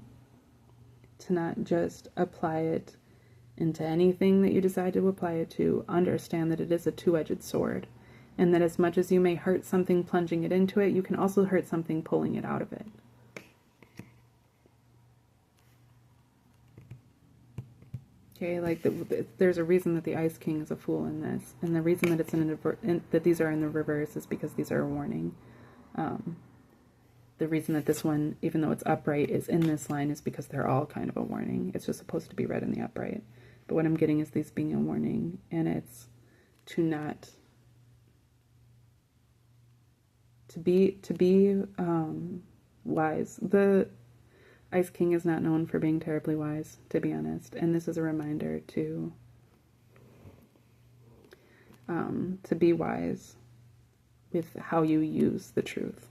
to not just apply it into anything that you decide to apply it to. Understand that it is a two-edged sword, and that as much as you may hurt something plunging it into it, you can also hurt something pulling it out of it. Okay, like there's a reason that the Ice King is a fool in this, and the reason that it's that these are in the reverse is because these are a warning. The reason that this one, even though it's upright, is in this line is because they're all kind of a warning. It's just supposed to be read in the upright. But what I'm getting is these being a warning, and it's to not to be wise. The Ice King is not known for being terribly wise, to be honest, and this is a reminder to be wise with how you use the truth,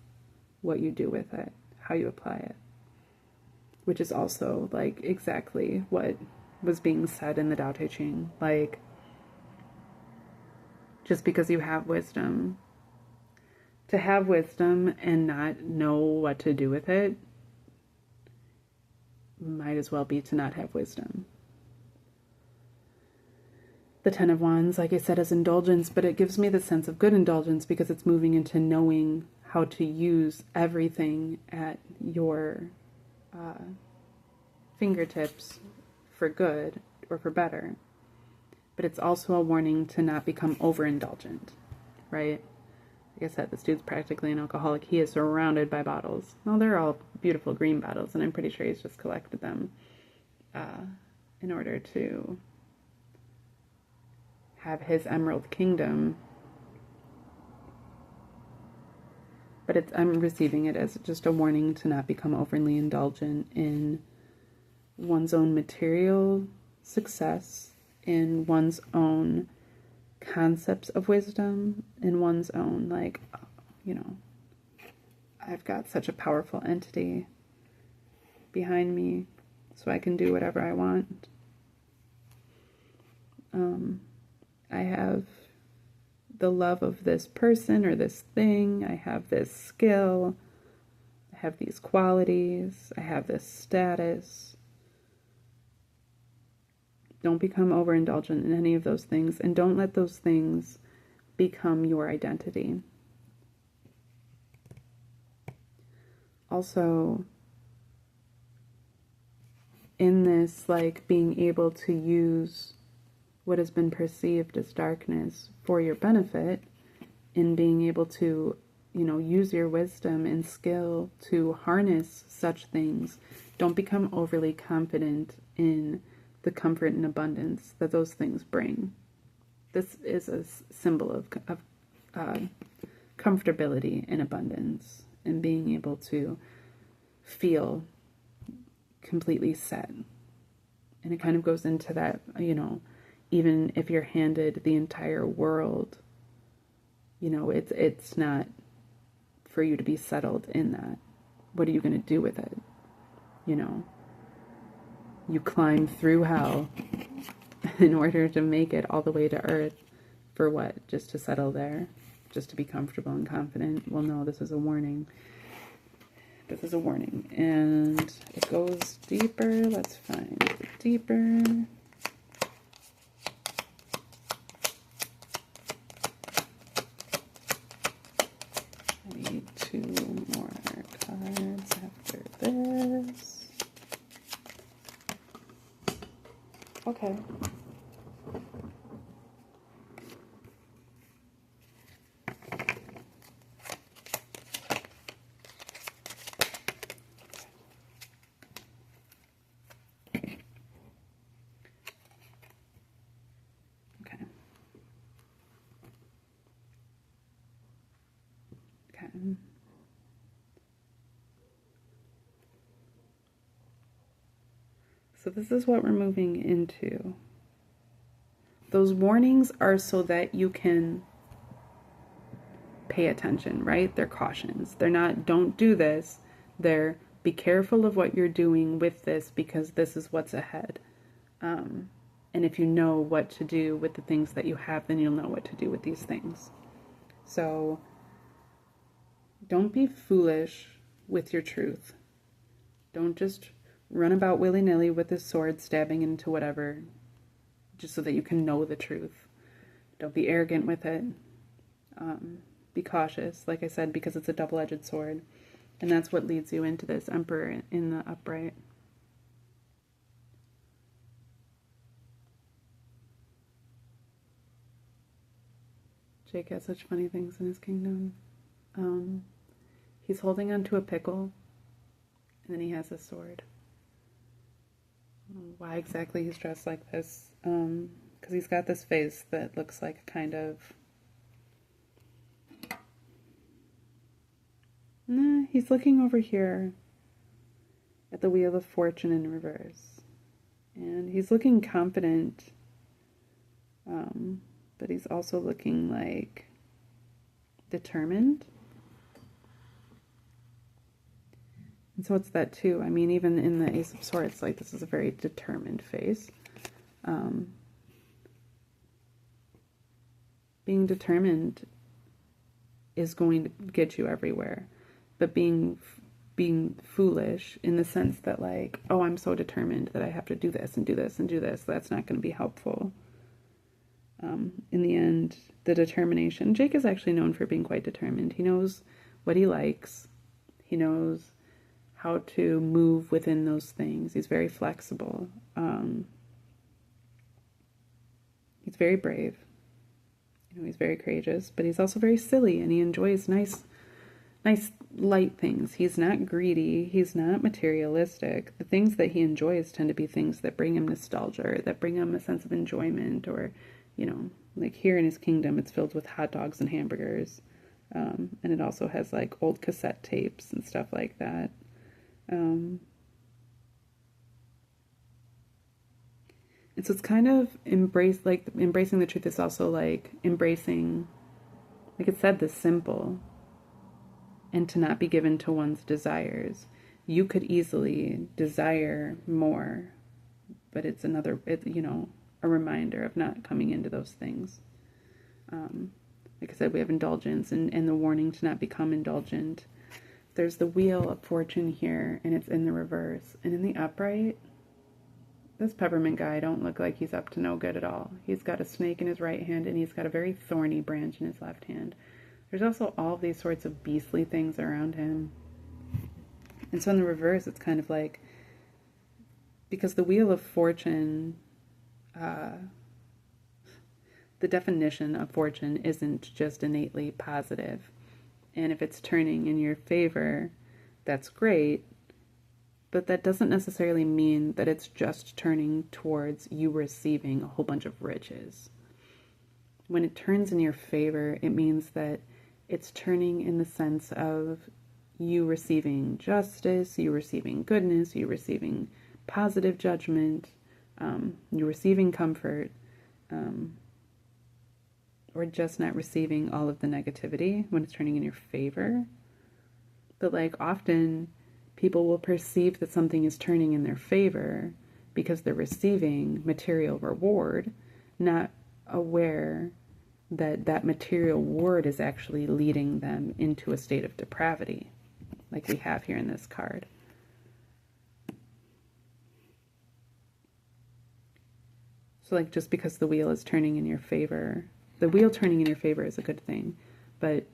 what you do with it, how you apply it, which is also like exactly what was being said in the Tao Te Ching. Like, just because you have wisdom, to have wisdom and not know what to do with it might as well be to not have wisdom. The Ten of Wands, like I said, is indulgence, but it gives me the sense of good indulgence because it's moving into knowing how to use everything at your fingertips for good or for better. But it's also a warning to not become overindulgent, right? Like I said, this dude's practically an alcoholic. He is surrounded by bottles. Well, they're all beautiful green bottles, and I'm pretty sure he's just collected them in order to have his Emerald Kingdom. But I'm receiving it as just a warning to not become overly indulgent in one's own material success, in one's own concepts of wisdom, in one's own, like, you know, I've got such a powerful entity behind me, so I can do whatever I want. I have the love of this person or this thing. I have this skill. I have these qualities. I have this status. Don't become overindulgent in any of those things, and don't let those things become your identity. Also, in this, like, being able to use what has been perceived as darkness for your benefit, in being able to, you know, use your wisdom and skill to harness such things. Don't become overly confident in the comfort and abundance that those things bring. This is a symbol of comfortability and abundance, and being able to feel completely set. And it kind of goes into that, you know, even if you're handed the entire world, you know, it's not for you to be settled in that. What are you going to do with it? You know, you climb through hell in order to make it all the way to earth. For what? Just to settle there? Just to be comfortable and confident? Well, no, this is a warning. This is a warning. And it goes deeper. Let's find it deeper. I need 2 more cards after this. Okay. So this is what we're moving into. Those warnings are so that you can pay attention, right? They're cautions. They're not, don't do this. They're, be careful of what you're doing with this because this is what's ahead. And if you know what to do with the things that you have, then you'll know what to do with these things. So don't be foolish with your truth. Don't just run about willy-nilly with this sword stabbing into whatever just so that you can know the truth. Don't be arrogant with it. Be cautious, like I said, because it's a double-edged sword. And that's what leads you into this Emperor in the upright. Jake has such funny things in his kingdom. He's holding onto a pickle, and then he has a sword. I don't know why exactly he's dressed like this, because he's got this face that looks like kind of... Nah, he's looking over here at the Wheel of Fortune in reverse. And he's looking confident, but he's also looking like determined. And so it's that too. I mean, even in the Ace of Swords, like, this is a very determined face. Being determined is going to get you everywhere. But being foolish in the sense that, like, oh, I'm so determined that I have to do this and do this and do this, that's not going to be helpful. In the end, the determination. Jake is actually known for being quite determined. He knows what he likes. He knows how to move within those things. He's very flexible. He's very brave. He's very courageous, but he's also very silly, and he enjoys nice, light things. He's not greedy. He's not materialistic. The things that he enjoys tend to be things that bring him nostalgia, that bring him a sense of enjoyment, or, like here in his kingdom, it's filled with hot dogs and hamburgers. And it also has like old cassette tapes and stuff like that. And so it's kind of embracing the truth is also like embracing, like it said, the simple, and to not be given to one's desires. You could easily desire more, but it's a reminder of not coming into those things. Like I said, we have indulgence and the warning to not become indulgent. There's the wheel of fortune here, and it's in the reverse. And in the upright, this peppermint guy don't look like he's up to no good at all. He's got a snake in his right hand, and he's got a very thorny branch in his left hand. There's also all of these sorts of beastly things around him. And so in the reverse, it's kind of like, because the wheel of fortune, the definition of fortune isn't just innately positive. And if it's turning in your favor, that's great. But that doesn't necessarily mean that it's just turning towards you receiving a whole bunch of riches. When it turns in your favor, it means that it's turning in the sense of you receiving justice, you receiving goodness, you receiving positive judgment, you receiving comfort, or just not receiving all of the negativity when it's turning in your favor. But like often people will perceive that something is turning in their favor because they're receiving material reward, not aware that that material reward is actually leading them into a state of depravity, like we have here in this card. So like just because the wheel is turning in your favor, the wheel turning in your favor is a good thing, but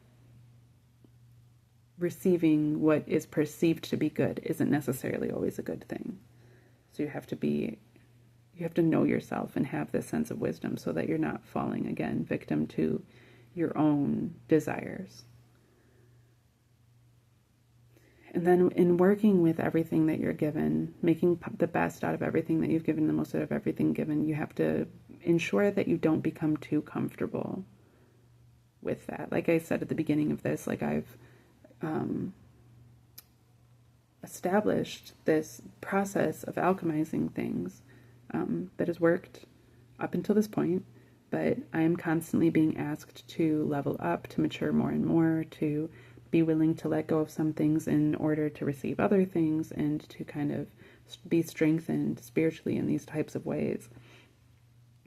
receiving what is perceived to be good isn't necessarily always a good thing. So you have to know yourself and have this sense of wisdom so that you're not falling again victim to your own desires. And then in working with everything that you're given, making the best out of everything that you've given, the most out of everything given, you have to ensure that you don't become too comfortable with that. Like I said at the beginning of this, like I've established this process of alchemizing things that has worked up until this point, but I am constantly being asked to level up, to mature more and more, to be willing to let go of some things in order to receive other things, and to kind of be strengthened spiritually in these types of ways.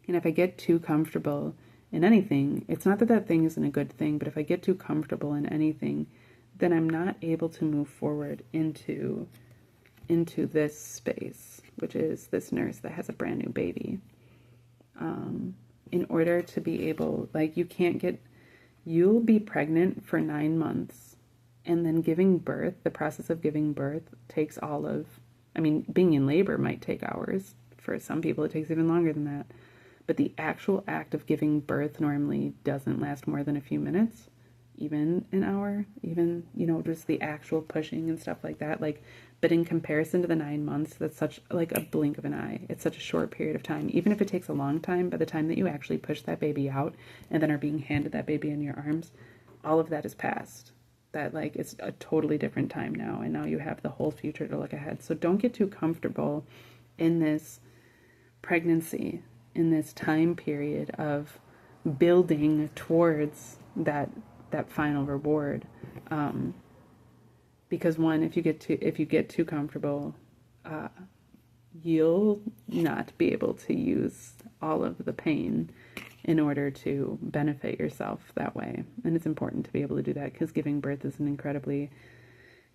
And if I get too comfortable in anything, it's not that that thing isn't a good thing, but if I get too comfortable in anything, then I'm not able to move forward into this space, which is this nurse that has a brand new baby. In order to be able, like, you'll be pregnant for 9 months, and then giving birth, the process of giving birth takes being in labor might take hours. For some people, it takes even longer than that. But the actual act of giving birth normally doesn't last more than a few minutes, even an hour, even, just the actual pushing and stuff like that. But in comparison to the 9 months, that's such like a blink of an eye. It's such a short period of time. Even if it takes a long time, by the time that you actually push that baby out and then are being handed that baby in your arms, all of that is past. That it's a totally different time now. And now you have the whole future to look ahead. So don't get too comfortable in this pregnancy, in this time period of building towards that final reward. Because one, if you get too comfortable, you'll not be able to use all of the pain in order to benefit yourself that way. And it's important to be able to do that, because giving birth is an incredibly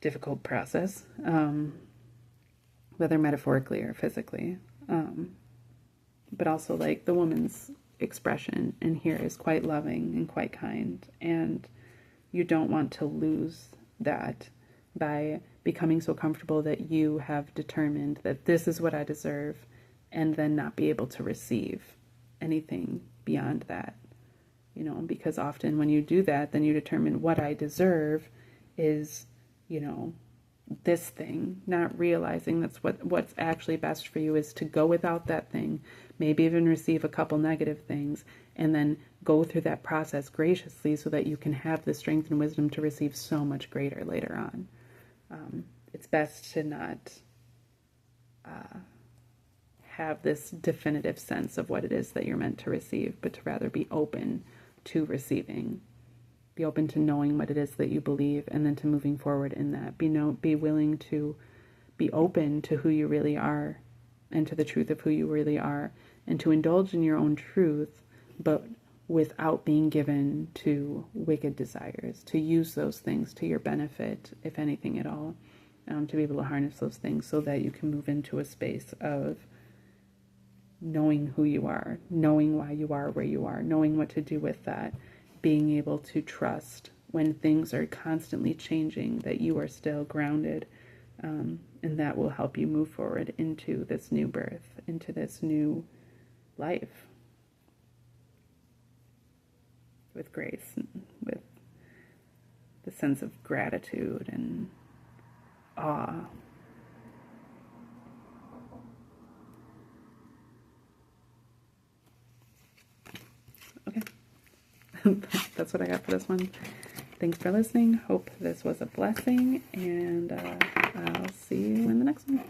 difficult process, whether metaphorically or physically. But also, the woman's expression, and here is quite loving and quite kind. And you don't want to lose that by becoming so comfortable that you have determined that this is what I deserve, and then not be able to receive anything beyond that. You know, because often when you do that, then you determine what I deserve is, you know, this thing, not realizing that's what's actually best for you is to go without that thing, maybe even receive a couple negative things, and then go through that process graciously so that you can have the strength and wisdom to receive so much greater later on. It's best to not have this definitive sense of what it is that you're meant to receive, but to rather be open to receiving. Be open to knowing what it is that you believe, and then to moving forward in that. Be willing to be open to who you really are, and to the truth of who you really are, and to indulge in your own truth, but without being given to wicked desires, to use those things to your benefit, if anything at all, to be able to harness those things so that you can move into a space of knowing who you are, knowing why you are where you are, knowing what to do with that, being able to trust when things are constantly changing, that you are still grounded, and that will help you move forward into this new birth, into this new life with grace, and with the sense of gratitude and awe. Okay. That's what I got for this one. Thanks for listening. Hope this was a blessing, and I'll see you in the next one.